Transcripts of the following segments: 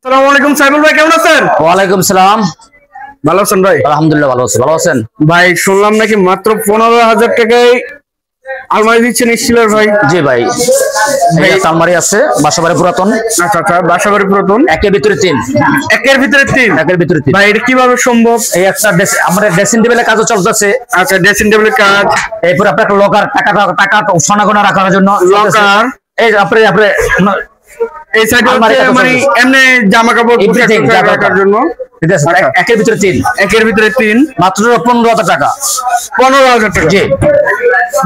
আসসালামু আলাইকুম সাইফুল ভাই, কেমন আছেন? ওয়ালাইকুম সালাম। ভালো আছেন ভাই? আলহামদুলিল্লাহ ভালো আছি। ভালো আছেন ভাই? শুনলাম নাকি মাত্র 15,000 টাকায় আলমারি দিচ্ছেন স্টিলের ভাই? জি ভাই, এই আলমারি আছে বাসাবাড়ি পুরাতন। আচ্ছা আচ্ছা, বাসাবাড়ি পুরাতন, একের ভিতরে তিন। একের ভিতরে তিন? একের ভিতরে তিন ভাই এটা কিভাবে সম্ভব? এই একটা আমাদের ড্রেসিং টেবিলের কাজও চলতেছে। আচ্ছা, ড্রেসিং টেবিলের কাজ, এরপর আপনার একটা লকার, টাকা সোনা গোনা রাখার জন্য লকার। এই আপনি এই সাইডে হচ্ছে মানে এমনি জামা কাপড় রাখার জন্য। ঠিক আছে, একের ভিতরে তিন। একের ভিতরে তিন, মাত্র 15,000 টাকা। 15,000 টাকা? জি।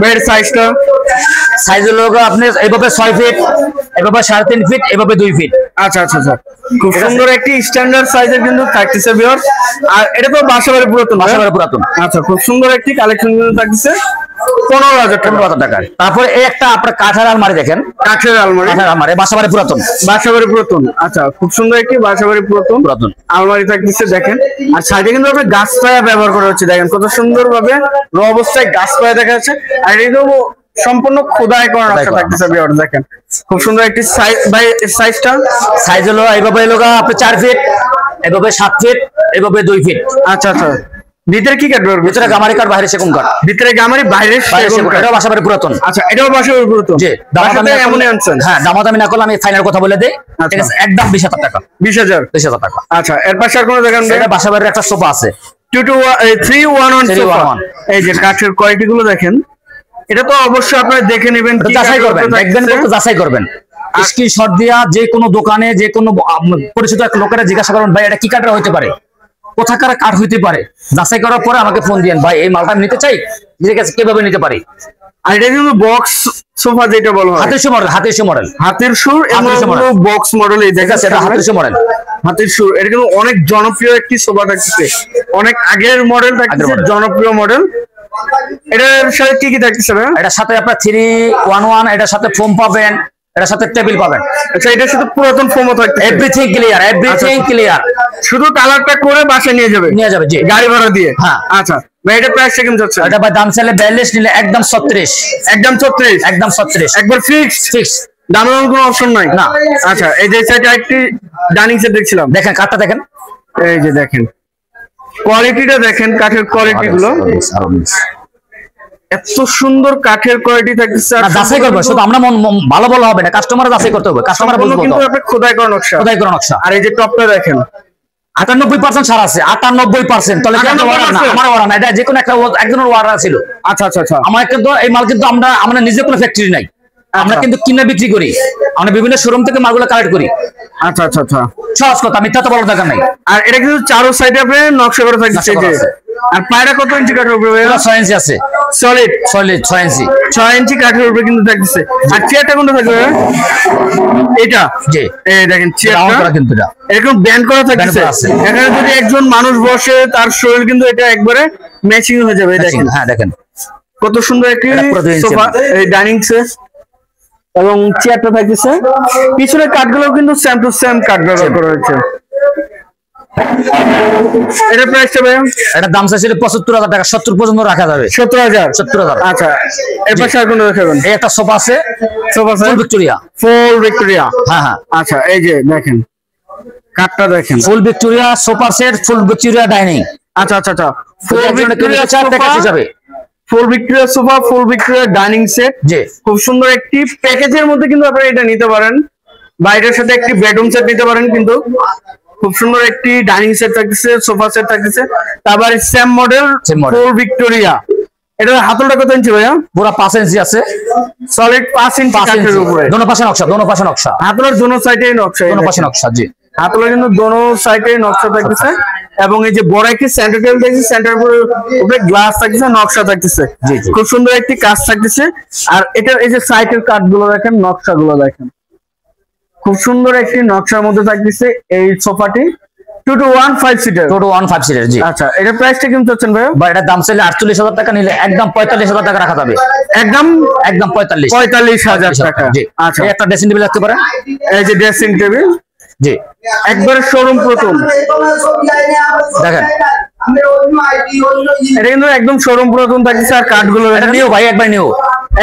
ভাইয়ের সাইজটা? সাইজ হলো আপনি এইভাবে 6 ফিট, এভাবে 3.5 ফিট, এভাবে 2 ফিট। আচ্ছা আচ্ছা আচ্ছা, খুব সুন্দর একটি স্ট্যান্ডার্ড সাইজের কিন্তু থাকতেছে ভিউয়ার্স। আর এটা তো বাসাবাড়ি পুরাতন? বাসাবাড়ি পুরাতন। আচ্ছা, খুব সুন্দর একটি কালেকশন কিন্তু থাকতেছে 15,000 টাকা। তারপরে এই একটা আপনার কাঠের আলমারি দেখেন। কাঠের আলমারি? কাঠের আলমারি, বাসাবাড়ি পুরাতন। বাসাবাড়ি পুরাতন, আচ্ছা, খুব সুন্দর একটি বাসাবাড়ি পুরাতন আলমারি থাকতেছে দেখেন। আর সাইডে কিন্তু আপনার গাছ পায়া ব্যবহার করা হচ্ছে, দেখেন কত সুন্দর ভাবে র অবস্থায় গাছ পায়া দেখা যাচ্ছে। আর এটা সম্পূর্ণ খোদাই করা নকশা থাকতেছে ভিউয়ার্স, দেখেন খুব সুন্দর একটি সাইজ। ভাই সাইজটা? সাইজ হলো এইভাবে আপনি 4 ফিট, এভাবে 7 ফিট, এভাবে 2 ফিট। আচ্ছা আচ্ছা, ভিতরে কি কাঠ? ভিতরে গামারি কাঠ, বাইরে সেগুন কাঠ। ভিতরে গামারি, বাইরে সেগুন কাঠ। এটাও বাসাবাড়ি পুরাতন। আচ্ছা, এটাও বাসাবাড়ি পুরাতন? জি। দামাদামি এমনই আনছেন? হ্যাঁ, দামাদামি না করলে আমি ফাইনাল কথা বলে দেই। ঠিক আছে, একদম 20,000 টাকা। 20,000 টাকা। আচ্ছা, এর পাশে আর কোনো দেখেন? এটা বাসাবাড়ির একটা সোফা আছে, 3-1-1 সোফা। এই যে কাঠের কোয়ালিটি গুলো দেখেন, এটা তো অবশ্যই আপনারা দেখে নেবেন, যাচাই করবেন, দেখবেন কত যাচাই করবেন। স্ক্রিনশট দিয়া যে কোনো দোকানে, যে কোনো পরিচিত এক লোকেরা জিজ্ঞাসা করবেন, ভাই এটা কি কাঠের হইতে পারে, কোথাকার কাঠ হইতে পারে, যাচাই করার পরে আমাকে ফোন দিয়েন, ভাই এই মালটা নিতে চাই, ঠিক আছে কিভাবে নিতে পারি। আর এটা কিন্তু বক্স সোফা যেটা বলা হয়, হাতের শো মডেল। হাতের সুর এবং বক্স মডেল। এই দেখেন এটা হাতের শো মডেল, হাতের সুর। এটা কিন্তু অনেক জনপ্রিয় একটি সোফা থাকছে, অনেক আগের মডেল থাকছে, জনপ্রিয় মডেল। এটার সাথে কি কি থাকছে? এটার সাথে আপনার 3-1-1, এটার সাথে ফোম পাবেন, এটার সাথে টেবিল পাবেন। আচ্ছা, এটার সাথে পুরাতন ফোমও থাকছে? Everything clear, everything clear. শুধু কালারটা করে বাসায় নিয়ে যাবে? জি, গাড়ি ভাড়া দিয়ে। হ্যাঁ। আচ্ছা ভাই, এটা প্রাইসটা কেমন যাচ্ছে? এটা ভাই দাম চাইলে 42, নিলে একদম 36। একদম 36? একদম 36, একবার ফিক্স। দামের কোনো অপশন নাই না? আচ্ছা, এই যে সাইডে একটি ডাইনিং সেট দেখছিলাম, দেখেন কাঠটা দেখেন, এই যে দেখেন কোয়ালিটিটা দেখেন, কাঠের কোয়ালিটি গুলো এত সুন্দর, কাঠের কোয়ালিটি থাকছে। যাচাই করবে শুধু, আমরা ভালো বলা হবে না, কাস্টমার যাচাই করতে হবে, কাস্টমার বুঝবে কিন্তু আপনি খোদাই করা নকশা। আর এই যে টপটা দেখেন, 98% ছাড় আছে। 98%। তাহলে আমার ওয়ারা না, এটা যে কোনো একজনের ওয়ারা ছিল। আচ্ছা আচ্ছা আচ্ছা, আমার কিন্তু এই মাল কিন্তু আমরা নিজে কোনো ফ্যাক্টরি নাই, আমরা কিন্তু কিনে বিক্রি করি, আমরা বিভিন্ন শোরুম থেকে মালগুলো কালেক্ট করি। আচ্ছা আচ্ছা আচ্ছা, সহজ কথা, মিথ্যা তো বলার দরকার নাই। আর এটা কিন্তু চারো সাইডে আপনি নকশা করে থাকছে। আর পায়রা কত ইঞ্চি কাঠের উপরে? 6 ইঞ্চি আছে, সলিড 6 ইঞ্চি। 6 ইঞ্চি কাঠের উপরে কিন্তু থাকছে। আর চেয়ারটা কোনটা থাকবে? এটা? জি, এই দেখেন চেয়ারটা কিন্তু এরকম ব্যান্ড করা থাকছে। এখানে যদি একজন মানুষ বসে, তার শরীর কিন্তু এটা একবারে ম্যাচিং হয়ে যাবে। দেখেন, হ্যাঁ দেখেন কত সুন্দর একটি সোফা, এই ডাইনিং সেট এবং চেয়ারটা থাকছে। পিছনের কাঠগুলো কিন্তু সেম টু সেম কাঠ ব্যবহার করা হয়েছে। এটা প্রাইসটা ভাই? এটা দাম চাইছিল 75,000 টাকা, 70 পর্যন্ত রাখা যাবে। 70,000? আচ্ছা, এর পাশে আর কোন দেখাবেন? এই একটা সোফা আছে, ফুল ভিক্টোরিয়া। হ্যাঁ হ্যাঁ, আচ্ছা, এই যে দেখেন কাঠটা দেখেন, full Victoria sofa set, full Victoria dining. আচ্ছা আচ্ছা আচ্ছা, full Victoria sofa, full Victoria dining set. জি, খুব সুন্দর একটি প্যাকেজের মধ্যে কিন্তু আপনারা এটা নিতে পারেন। বাইরের সাথে একটি বেডরুম সেট নিতে পারেন, কিন্তু খুব সুন্দর একটি ডাইনিং সেট থাকতেছে, সোফা সেট থাকতেছে। তারপর সেম মডেল ফুল ভিক্টোরিয়া। এটা হাতলটা কত ইঞ্চি ভাইয়া? পুরো 5 ইঞ্চি আছে, সলিড 5 ইঞ্চি কাঠের উপরে। দোনো পাশে নকশা। হাতলের দোনো সাইডে নকশা। জি, হাতলের কিন্তু দোনো সাইডে নকশা থাকতেছে। এবং এই যে বড় একটি সেন্টার টেবিল থাকছে, সেন্টার উপরে গ্লাস থাকতেছে, নকশা থাকতেছে, খুব সুন্দর একটি কাজ থাকতেছে। আর এটার এই যে সাইডের কাঠগুলো দেখেন, নকশাগুলো দেখেন, খুব সুন্দর একটি নকশার মধ্যে থাকতেছে এই সোফাটি। 2-1-5 সিটার। জি, আচ্ছা, এটার প্রাইসটা কেমন চাচ্ছেন ভাই? ভাই এটার দাম চাইলে 48,000 টাকা, নিলে একদম 45,000 টাকা রাখা যাবে। একদম 45,000 টাকা। জি, আচ্ছা, একটা ড্রেসিং টেবিল রাখতে পারেন, এই যে ড্রেসিং টেবিল। জি, একবারে শোরুম প্রথম দেখেন, এটা কিন্তু একদম শোরুম পুরাতন থাকছে। আর কাঠগুলো নিউ ভাই, একবার নিউ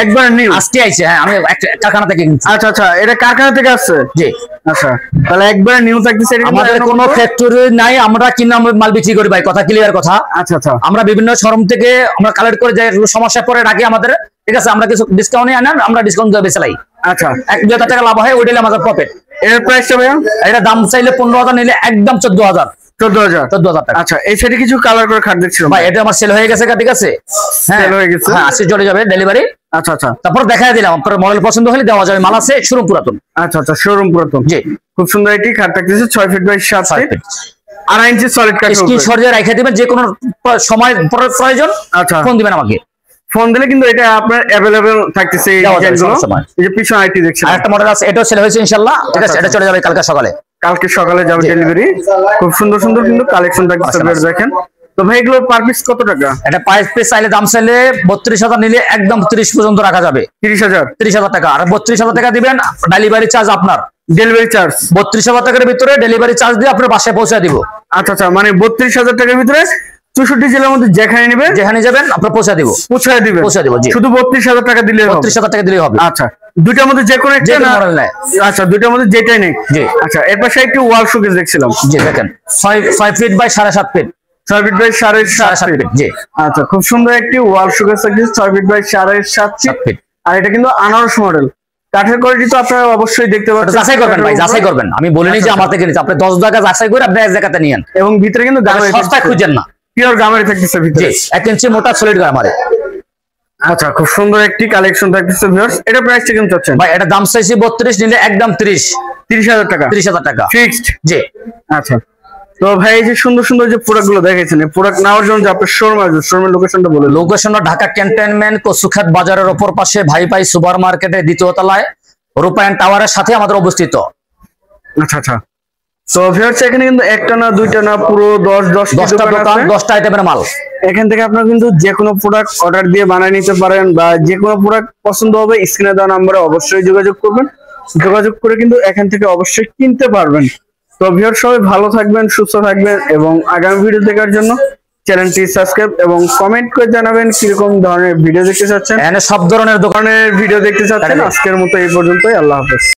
একবার নিউ আজকে আইছে। হ্যাঁ, আমি একটা কারখানা থেকে কিনছি। আচ্ছা আচ্ছা, এটা কারখানা থেকে আসছে? জি। আচ্ছা, তাহলে একবার নিউ থাকতেছে। আমাদের কোনো ফ্যাক্টরি নাই, আমরা কিনা মাল বিক্রি করি ভাই, কথা ক্লিয়ার কথা। আচ্ছা আচ্ছা, আমরা বিভিন্ন শোরুম থেকে আমরা কালেক্ট করে যাই, সমস্যা পরে রাখি আমাদের, ঠিক আছে, আমরা কিছু ডিসকাউন্ট আনি, আমরা ডিসকাউন্ট দিয়ে বেচালাই। আচ্ছা, 1-2,000 টাকা লাভ হয়, ওইটাই আমাদের প্রফিট। এর প্রাইসটা ভাইয়া? এটা দাম চাইলে 15,000, নিলে একদম 14,000। 14,000 টাকা। আচ্ছা, এই সাইডে কিছু কালার করে খাট দেখছিলাম ভাই, এটা আমার সেল হয়ে গেছে, ঠিক আছে, সেল হয়ে গেছে। হ্যাঁ, আজকে চলে যাবে ডেলিভারি। আচ্ছা আচ্ছা, তারপর দেখাই দিলাম, আপনার মডেল পছন্দ হলে দেওয়া যাবে, মাল আছে শোরুম পুরাতন। আচ্ছা আচ্ছা, শোরুম পুরাতন। জি, খুব সুন্দর একটি খাট থাকতেছে, 6 feet by 7 feet, 2.5 inch solid কাঠ। স্ক্রিনশট দিয়ে রেখে দিবেন, যে কোনো সময় প্রয়োজন আচ্ছা, ফোন দিবেন আমাকে। ফোন দিলে কিন্তু এটা আপনার अवेलेबल থাকতেছে এই ডিজাইনগুলো। এই যে পিছনে আইটি দেখছেন, আরেকটা মডেল আছে, এটাও সেল হয়েছে ইনশাআল্লাহ, ঠিক আছে, এটা চলে যাবে কালকে সকালে। কালকে সকালে যাবে ডেলিভারি। খুব সুন্দর সুন্দর কিন্তু কালেকশন থাকতেছে, দেখেন। তো ভাই এগুলো পার পিস কত টাকা? এটা পার পিস চাইলে দাম চাইলে 32,000, নিলে একদম 30 পর্যন্ত রাখা যাবে। 30,000 টাকা। আর 32,000 টাকা দিবেন, ডেলিভারি চার্জ আপনার। ডেলিভারি চার্জ 32,000 টাকার ভিতরে ডেলিভারি চার্জ দিয়ে আপনার বাসায় পৌঁছে দিব। আচ্ছা আচ্ছা, মানে 32,000 টাকার ভিতরে 64 জেলার মধ্যে যেখানে নেবে, যেখানে যাবেন আপনার পৌঁছে দিব। পৌঁছে দিব। শুধু 32,000 টাকা দিলে হবে? 32,000 টাকা দিলেই হবে। আচ্ছা, দুইটার মধ্যে যে কোনো একটা মডেল নেয়। আচ্ছা, দুইটার মধ্যে যেটাই নেই। জি। আচ্ছা, এর পাশে একটু ওয়াল শোকেস দেখছিলাম। জি, দেখেন 6 feet by 7.5 feet. 6 feet by 7.5 feet. জি। আচ্ছা, খুব সুন্দর একটি ওয়াল শোকেস থাকছে, 6 ফিট বাই 7.5 ফিট। আর এটা কিন্তু আনারস মডেল। কাঠের কোয়ালিটি তো আপনারা অবশ্যই দেখতে পাচ্ছেন। যাচাই করবেন ভাই, যাচাই করবেন। আমি বলিনি যে আমার থেকে নিতে, আপনি 10 টাকা যাচাই করে আপনি এক জায়গাতে নিয়েন। এবং ভিতরে কিন্তু সস্তা খুঁজেন না, পিওর গামারি থাকতেছে ভিতরে। 1 ইঞ্চি মোটা সলিড গামারি। আচ্ছা, খুব সুন্দর একটি কালেকশন থাকতেছে ভিউয়ার্স। এটা প্রাইসটা কেমন চাচ্ছেন? ভাই, এটা দাম চাইছি 32, নিলে একদম 30,000 টাকা। 30,000 টাকা ফিক্সড। জি। আচ্ছা, তো ভাই এই যে সুন্দর সুন্দর যে প্রোডাক্ট গুলো দেখাইছেন, এই প্রোডাক্ট নেওয়ার জন্য যে আপনার শোরুম আছে, শোরুমের লোকেশনটা বলুন। লোকেশনটা ঢাকা ক্যান্টনমেন্ট কচুখাত বাজারের অপর পাশে ভাই পাই সুপার মার্কেটের 2য় তলায় রূপায়ণ টাওয়ারের সাথে আমাদের অবস্থিত। আচ্ছা আচ্ছা, তো ভিউয়ার্স এখানে কিন্তু একটা না দুইটা না পুরো 10টা দোকান, 10টা আইটেমের মাল। এখান থেকে আপনারা কিন্তু যে কোনো প্রোডাক্ট অর্ডার দিয়ে বানিয়ে নিতে পারেন, বা যে কোনো প্রোডাক্ট পছন্দ হবে স্ক্রিনে দেওয়া নম্বরে অবশ্যই যোগাযোগ করবেন। যোগাযোগ করে কিন্তু এখান থেকে অবশ্যই কিনতে পারবেন। তো ভিউয়ার্স সবাই ভালো থাকবেন, সুস্থ থাকবেন, এবং আগামী ভিডিও দেখার জন্য চ্যানেলটি সাবস্ক্রাইব এবং কমেন্ট করে জানাবেন কিরকম ধরনের ভিডিও দেখতে চাচ্ছেন। এখানে সব ধরনের দোকানের ভিডিও দেখতে চাচ্ছেন। আজকের মতো এই পর্যন্তই, আল্লাহ হাফেজ।